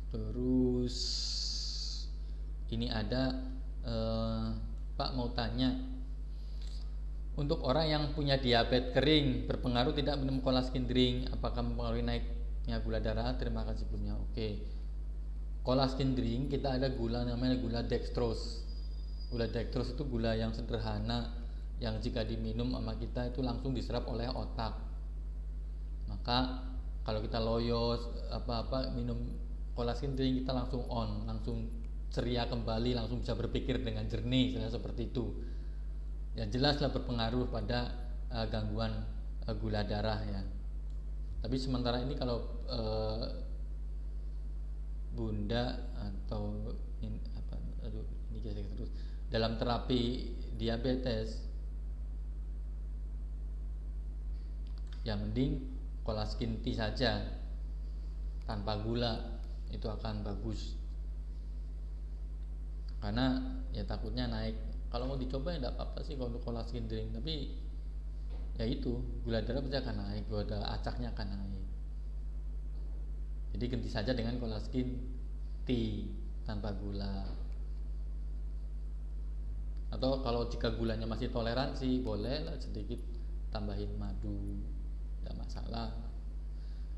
Terus ini ada Pak mau tanya, untuk orang yang punya diabetes kering berpengaruh tidak minum cola skin drink, apakah mempengaruhi naiknya gula darah? Terima kasih sebelumnya. Oke. Cola skin drink kita ada gula namanya gula dextrose. Gula dextrose itu gula yang sederhana yang jika diminum sama kita itu langsung diserap oleh otak. Maka kalau kita loyo minum cola skin drink, kita langsung on, langsung ceria kembali, langsung bisa berpikir dengan jernih, seperti itu. Ya jelaslah berpengaruh pada gangguan gula darah ya. Tapi sementara ini kalau Bunda atau ini terus dalam terapi diabetes, ya mending cola skin tea saja tanpa gula, itu akan bagus. Karena ya takutnya naik Kalau mau dicoba ya enggak apa-apa sih kalau untuk cola skin drink, tapi ya itu gula darah pasti akan naik, gula darah acaknya akan naik. Jadi ganti saja dengan cola skin tea tanpa gula. Atau kalau jika gulanya masih toleransi, boleh lah sedikit tambahin madu, tidak masalah.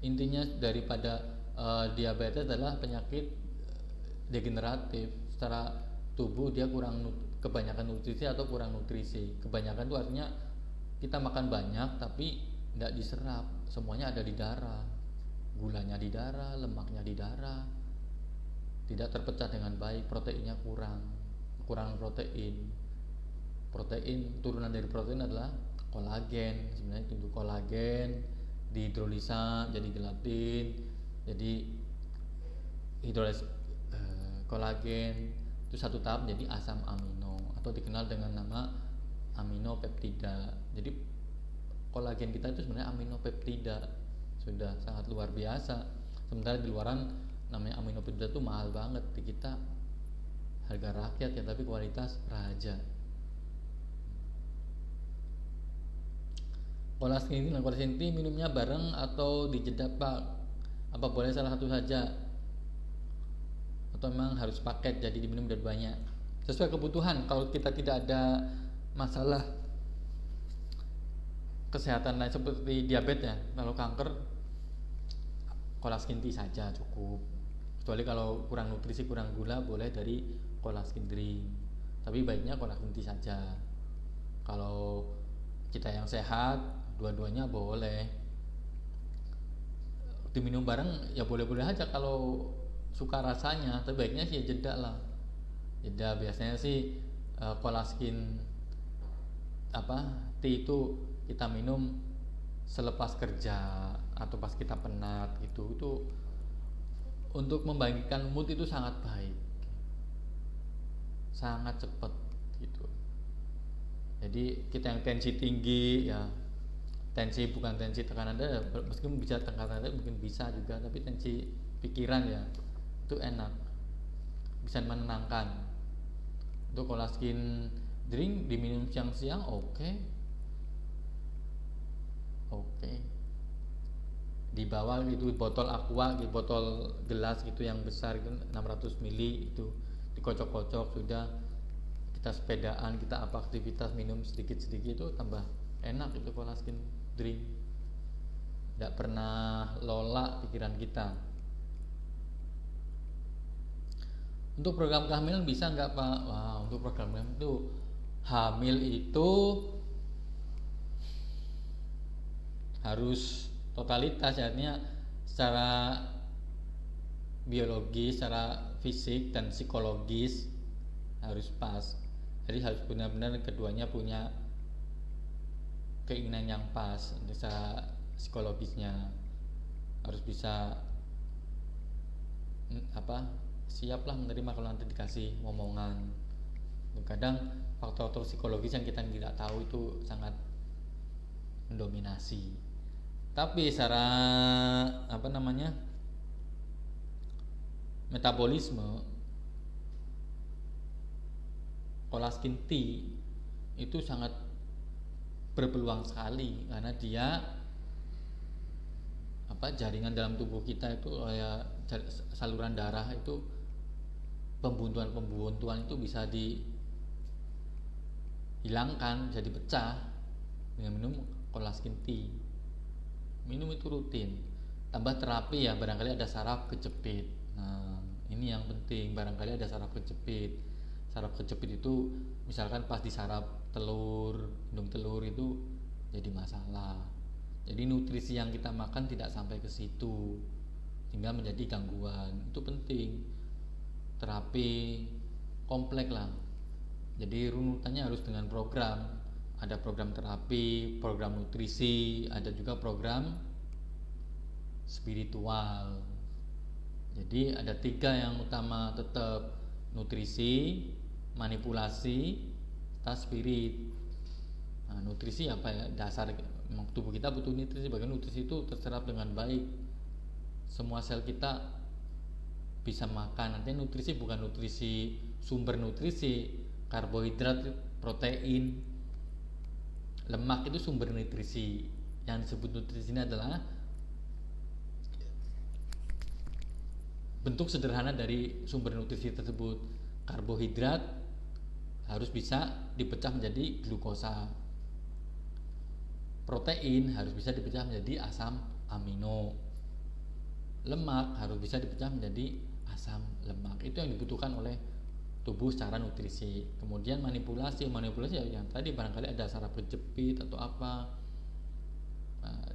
Intinya daripada diabetes adalah penyakit degeneratif. Secara tubuh dia kurang kebanyakan nutrisi atau kurang nutrisi. Kebanyakan itu artinya kita makan banyak tapi tidak diserap, semuanya ada di darah, gulanya di darah, lemaknya di darah, tidak terpecah dengan baik, proteinnya kurang protein turunan dari protein adalah kolagen. Sebenarnya itu kolagen dihidrolisa jadi gelatin, jadi hidrolis kolagen itu satu tahap jadi asam amino atau dikenal dengan nama aminopeptida. Jadi kolagen kita itu sebenarnya aminopeptida, sudah sangat luar biasa. Sementara di luaran namanya aminopeptida itu mahal banget, di kita harga rakyat ya tapi kualitas raja. Cola skin dan cola skin tea minumnya bareng atau dijeda Pak? Apa boleh salah satu saja? Atau memang harus paket jadi diminum dua-duanya? Sesuai kebutuhan. Kalau kita tidak ada masalah kesehatan lain seperti diabetes ya, kalau kanker cola skin tea saja cukup. Kecuali kalau kurang nutrisi, kurang gula, boleh dari cola skin drink. Tapi baiknya cola skin tea saja. Kalau kita yang sehat, dua-duanya boleh. Diminum bareng ya boleh-boleh aja kalau suka rasanya, tapi baiknya sih jeda lah. Jeda biasanya sih cola skin tea itu kita minum selepas kerja atau pas kita penat gitu. Itu untuk membagikan mood itu sangat baik, sangat cepat gitu. Jadi kita yang tensi tinggi ya, tensi bukan tensi tekanan darah, meskipun bisa tekanan darah mungkin bisa juga, tapi tensi pikiran ya itu enak, bisa menenangkan. Untuk cola skin drink diminum siang-siang oke. Di bawah itu botol aqua, di botol gelas gitu yang besar itu 600 ml itu dikocok-kocok, sudah kita sepedaan, kita apa aktivitas minum sedikit-sedikit itu tambah enak itu cola skin drink. Tidak pernah lola pikiran kita. Untuk program kehamilan bisa nggak Pak? Wah, untuk program kehamilan itu hamil itu harus totalitas, artinya secara biologis, secara fisik dan psikologis harus pas. Jadi harus benar-benar keduanya punya keinginan yang pas. Secara psikologisnya harus bisa siaplah menerima kalau nanti dikasih omongan. Kadang faktor-faktor psikologis yang kita tidak tahu itu sangat mendominasi. Tapi secara metabolisme, cola skin tea itu sangat berpeluang sekali karena dia jaringan dalam tubuh kita itu saluran darah itu pembuntuan itu bisa dihilangkan, bisa dipecah dengan minum cola skin tea. Minum itu rutin, tambah terapi ya, barangkali ada saraf kejepit. Nah ini yang penting, barangkali ada saraf kejepit itu misalkan pas disarap minum telur itu jadi masalah. Jadi nutrisi yang kita makan tidak sampai ke situ sehingga menjadi gangguan. Itu penting, terapi kompleks lah. Jadi runutannya harus dengan program. Ada program terapi, program nutrisi, ada juga program spiritual. Jadi ada 3 yang utama tetap: nutrisi, manipulasi, serta spirit. Nah, nutrisi apa ya? Dasar tubuh kita butuh nutrisi. Bagaimana nutrisi itu terserap dengan baik, semua sel kita bisa makan. Nanti nutrisi bukan nutrisi sumber nutrisi. karbohidrat, protein, lemak itu sumber nutrisi. Yang disebut nutrisi ini adalah bentuk sederhana dari sumber nutrisi tersebut. Karbohidrat harus bisa dipecah menjadi glukosa. Protein harus bisa dipecah menjadi asam amino. Lemak harus bisa dipecah menjadi asam lemak. Itu yang dibutuhkan oleh tubuh secara nutrisi. Kemudian manipulasi yang tadi barangkali ada saraf kejepit atau apa,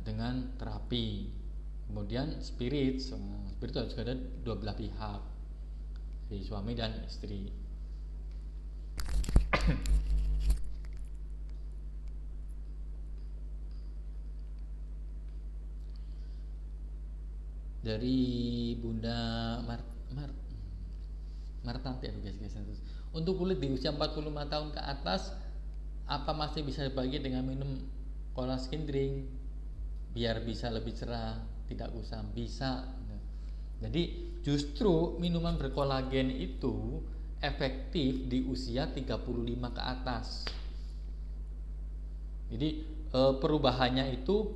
dengan terapi. Kemudian spirit harus ada dua belah pihak, si suami dan istri. Dari Bunda Martanti, untuk kulit di usia 45 tahun ke atas, apa masih bisa dibagi dengan minum colaskin drink biar bisa lebih cerah, tidak kusam? Bisa. Jadi justru minuman berkolagen itu efektif di usia 35 ke atas. Jadi perubahannya itu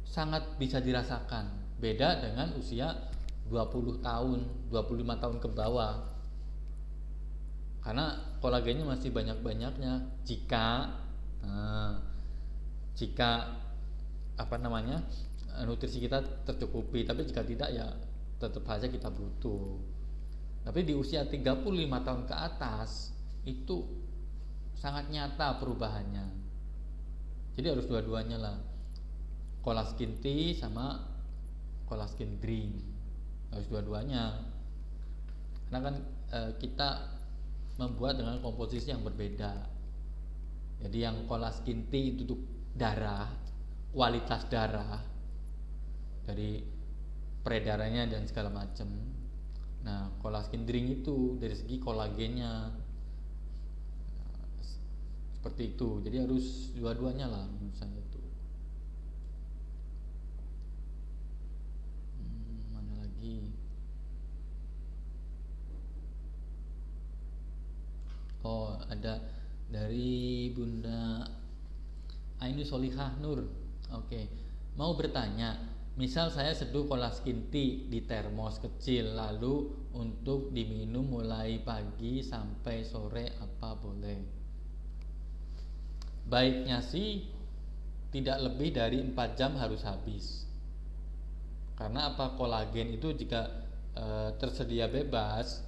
sangat bisa dirasakan. Beda dengan usia 20 tahun, 25 tahun ke bawah. Karena kolagennya masih banyak-banyaknya jika nutrisi kita tercukupi. Tapi jika tidak, ya tetap saja kita butuh. Tapi di usia 35 tahun ke atas itu sangat nyata perubahannya. Jadi harus dua-duanya lah, colaskin tea sama colaskin drink, harus dua-duanya. Karena kan kita membuat dengan komposisi yang berbeda. Jadi yang colaskin tea itu untuk darah, kualitas darah, dari peredarannya dan segala macam. Nah, colaskin drink itu dari segi kolagennya, seperti itu. Jadi harus dua-duanya lah menurut saya itu. Mana lagi? Oh, ada dari Bunda Ainu Solihah Nur. Oke. Mau bertanya, misal saya seduh colaskin tea di termos kecil, lalu untuk diminum mulai pagi sampai sore, apa boleh? Baiknya sih tidak lebih dari 4 jam harus habis. Karena apa, kolagen itu jika tersedia bebas,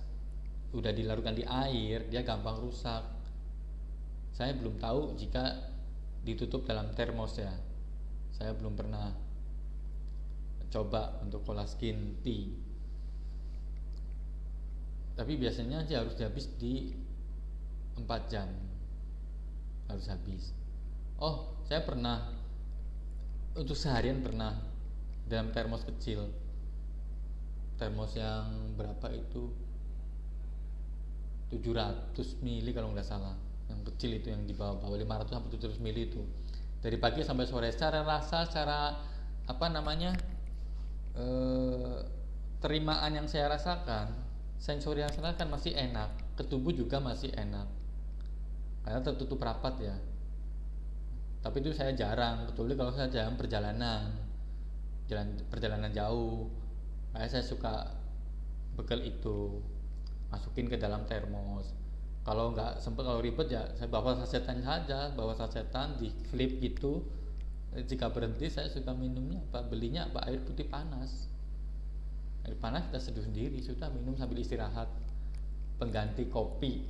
udah dilarutkan di air, dia gampang rusak. Saya belum tahu jika ditutup dalam termos ya. Saya belum pernah coba untuk colaskin tea. Tapi biasanya sih harus habis di 4 jam. Harus habis. Oh, saya pernah untuk seharian pernah dalam termos kecil. Termos yang berapa itu? 700 mili kalau nggak salah. Yang kecil itu, yang di bawah 500 sampai 700 mili itu. Dari pagi sampai sore, secara rasa, secara terimaan yang saya rasakan, sensori yang saya rasakan masih enak, ke tubuh juga masih enak, karena tertutup rapat ya. Tapi itu saya jarang, kecuali kalau saya jalan perjalanan jauh, kayak saya suka bekal itu, masukin ke dalam termos. Kalau nggak sempet, kalau ribet ya saya bawa sasetan saja, bawa sasetan di flip gitu. Jika berhenti saya suka minumnya belinya air putih panas. Air panas kita seduh sendiri, sudah minum sambil istirahat, pengganti kopi.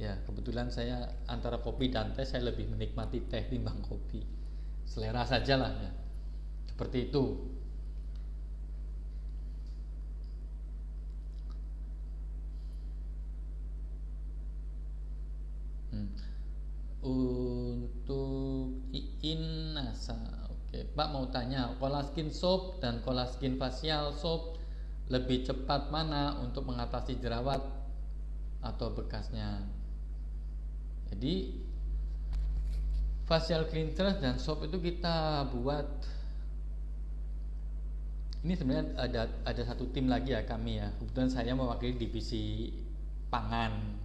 Ya kebetulan saya antara kopi dan teh, saya lebih menikmati teh timbang kopi. Selera saja lah ya, seperti itu. Untuk Inasa, oke. Pak mau tanya, colaskin soap dan colaskin facial soap lebih cepat mana untuk mengatasi jerawat atau bekasnya? Jadi facial cleanser dan soap itu kita buat, ini sebenarnya ada satu tim lagi ya kami ya. Kebetulan saya mewakili divisi pangan.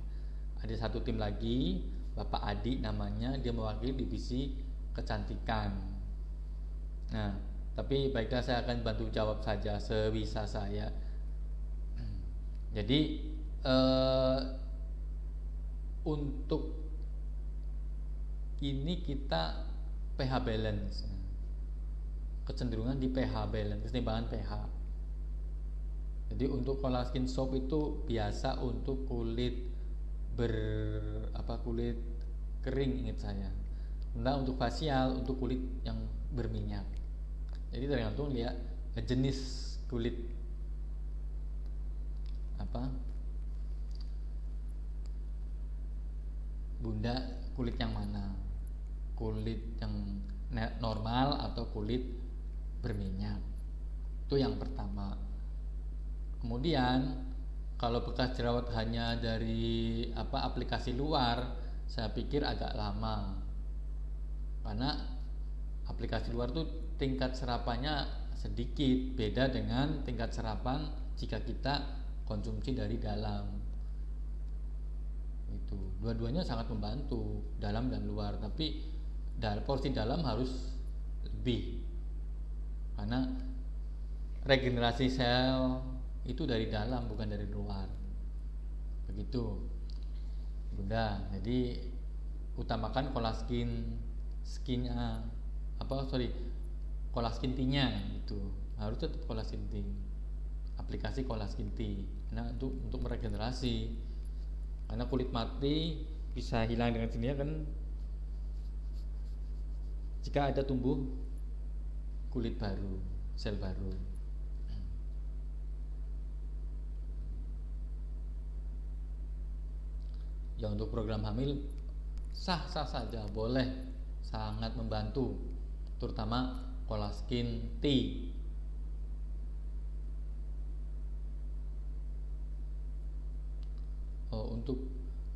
ada satu tim lagi, Bapak Adi namanya, dia mewakili divisi kecantikan. Nah, tapi baiklah, saya akan bantu jawab saja sebisa saya. Jadi untuk ini kita pH balance, kecenderungan di pH balance, keseimbangan pH. Jadi untuk collagen soap itu biasa untuk kulit kulit kering, ingat saya. Nah, untuk facial untuk kulit yang berminyak. Jadi tergantung lihat jenis kulit Bunda, kulit yang mana? Kulit yang normal atau kulit berminyak. Itu yang pertama. Kemudian kalau bekas jerawat hanya dari aplikasi luar, saya pikir agak lama. Karena aplikasi luar tuh tingkat serapannya sedikit, beda dengan tingkat serapan jika kita konsumsi dari dalam. Itu dua-duanya sangat membantu, dalam dan luar, tapi porsi dalam harus lebih, karena regenerasi sel itu dari dalam bukan dari luar, begitu Bunda. Jadi utamakan collagen collagen T-nya itu harus tetap collagen T, aplikasi collagen T. Nah, untuk meregenerasi, karena kulit mati bisa hilang dengan sendirinya kan jika ada tumbuh kulit baru, sel baru. Ya, untuk program hamil sah-sah saja, boleh, sangat membantu, terutama collagen T. Untuk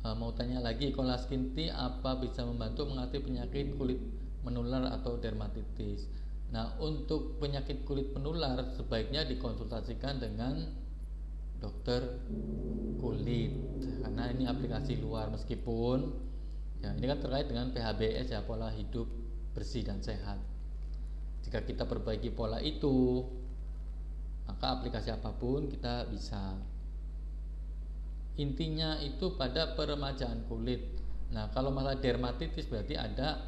mau tanya lagi, collagen T apa bisa membantu mengatasi penyakit kulit menular atau dermatitis? Nah, untuk penyakit kulit menular sebaiknya dikonsultasikan dengan dokter kulit, karena ini aplikasi luar, meskipun ya ini kan terkait dengan PHBS ya, pola hidup bersih dan sehat. Jika kita perbaiki pola itu, maka aplikasi apapun kita bisa. Intinya itu pada peremajaan kulit. Nah, kalau masalah dermatitis berarti ada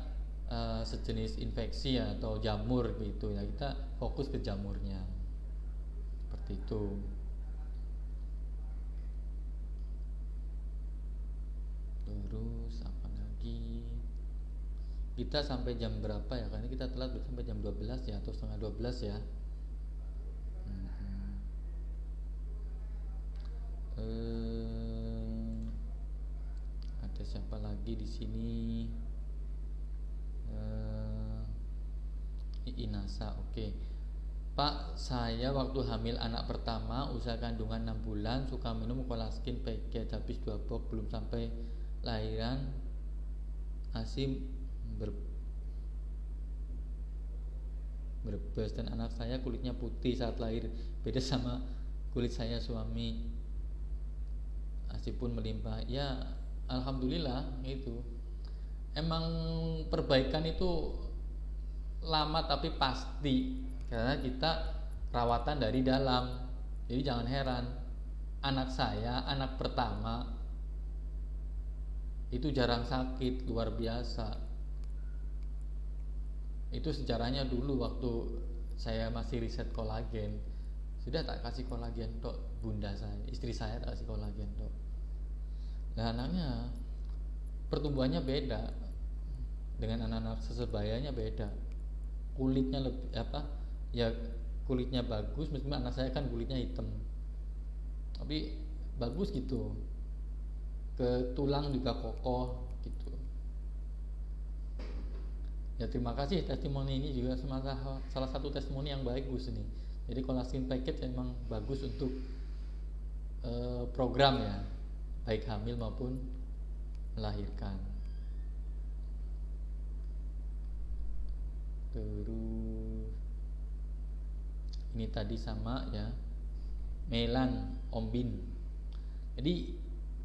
sejenis infeksi atau jamur gitu ya, kita fokus ke jamurnya, seperti itu. Terus apa lagi? Kita sampai jam berapa ya? Karena kita telat sampai jam 12 ya, atau setengah 12 ya. Ada siapa lagi di sini? Inasa, oke. Pak, saya waktu hamil anak pertama usia kandungan 6 bulan suka minum collagen packet habis 2 box, belum sampai lahiran ASI berbes, dan anak saya kulitnya putih saat lahir, beda sama kulit saya suami. ASI pun melimpah. Ya, alhamdulillah. Itu emang perbaikan itu lama tapi pasti, karena kita rawatan dari dalam. Jadi jangan heran, anak saya anak pertama itu jarang sakit, luar biasa. Itu sejarahnya dulu waktu saya masih riset kolagen, sudah tak kasih kolagen tok, bunda saya, istri saya tak kasih kolagen tok. Nah, anaknya pertumbuhannya beda dengan anak-anak sesebayanya, beda. Kulitnya lebih ya kulitnya bagus, meskipun anak saya kan kulitnya hitam, tapi bagus gitu, ke tulang juga kokoh gitu. Ya, terima kasih, testimoni ini juga salah satu testimoni yang bagus nih. Jadi collagen packet memang bagus untuk program ya, baik hamil maupun melahirkan. Terus ini tadi sama ya, Melan Ombin. Jadi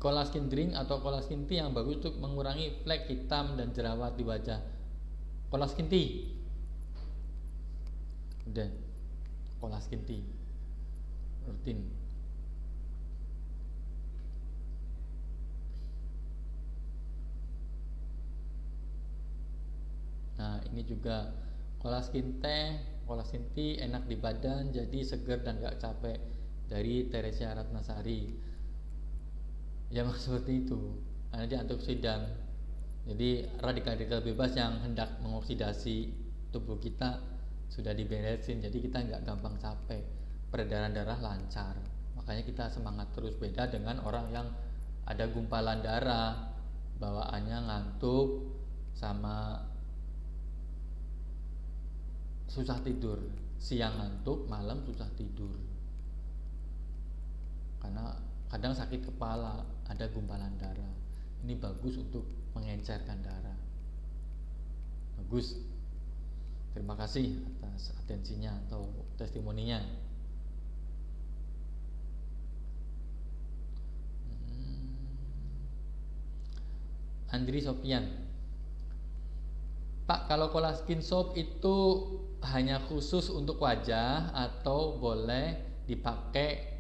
Colaskin drink atau Colaskin tea yang bagus untuk mengurangi flek hitam dan jerawat di wajah. Colaskin tea. Udah. Colaskin tea. Rutin. Nah, ini juga Colaskin teh, Colaskin tea enak di badan, jadi seger dan gak capek, dari Teresia Ratnasari. Ya seperti itu. Karena dia antioksidan. Jadi radikal-radikal bebas yang hendak mengoksidasi tubuh kita sudah diberesin, jadi kita nggak gampang capek, peredaran darah lancar. Makanya kita semangat terus. Beda dengan orang yang ada gumpalan darah, bawaannya ngantuk sama susah tidur, siang ngantuk, malam susah tidur. Karena kadang sakit kepala, ada gumpalan darah. Ini bagus untuk mengencerkan darah. Bagus. Terima kasih atas atensinya atau testimoninya. Andri Sofian. Pak, kalau Colaskin soap itu hanya khusus untuk wajah atau boleh dipakai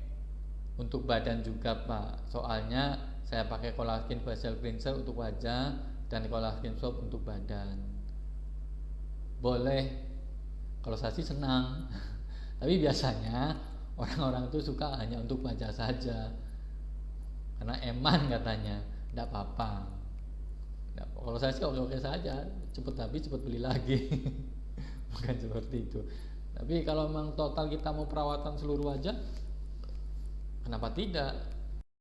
untuk badan juga, Pak? Soalnya saya pakai Colaskin facial cleanser untuk wajah dan Colaskin soap untuk badan. Boleh. Kalau saya sih senang. Tapi biasanya orang-orang itu suka hanya untuk wajah saja. Karena eman katanya, enggak apa-apa. Kalau saya sih oke-oke saja, cepet habis cepet beli lagi. Bukan seperti itu. Tapi kalau memang total kita mau perawatan seluruh wajah, kenapa tidak?